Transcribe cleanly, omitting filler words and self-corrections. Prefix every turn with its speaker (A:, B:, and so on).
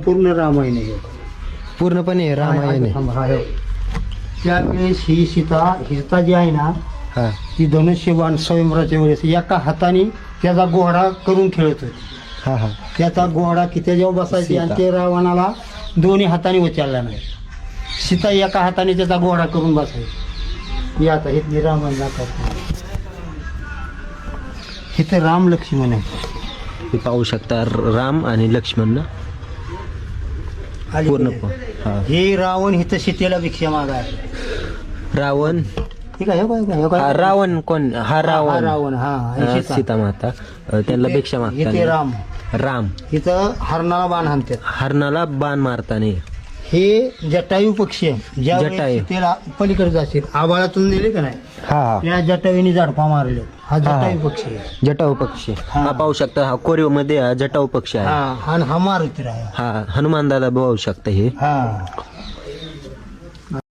A: पूर्ण रामायण आहे.
B: पूर्णपणे रामायण आहे.
A: हा, हे. त्यावेळेस ही सीता जी आहे ना
B: हा
A: ती धनुष्यबाण स्वयंवराच्या वेळेस एका हाताने त्याचा घोडा करून खेळत होती.
B: हा हा
A: त्याचा घोडा किती जेव्हा बसायची आणि ते रावणाला दोन्ही हाताने उचलला नाही. सीता एका हाताने त्याचा घोडा करून बसायची. ही आता इथली रामायण दाखवते. इथे राम लक्ष्मण आहे.
B: हे पाहू शकता राम आणि लक्ष्मण ना पूर्ण हा.
A: हे रावण इथं सीतेला भिक्षा मागाय.
B: रावण
A: ठीक आहे,
B: हा, रावण कोण हा रावण
A: रावण हा
B: हा, सीता माता त्यांना भिक्षा
A: इथे
B: मागताना
A: राम
B: राम
A: इथं हरणाला बाण हाणतात.
B: हरणाला बाण मारताना
A: हे जटायू पक्षी आहे. ज्या
B: जटायू.
A: सीतेला पलीकडे जातील आबाळातून नेले का नाही
B: हा हा
A: त्या जटायूने झाडपा मारले. हा जटायू पक्षी आहे.
B: जटाऊ पक्षी
A: हा.
B: हा पाहू शकता हा कोरीव मध्ये हा जटाऊ पक्षी आहे.
A: हा आणि हा मारुती राहा.
B: हा हनुमान दादा पाहू शकता हे
A: हा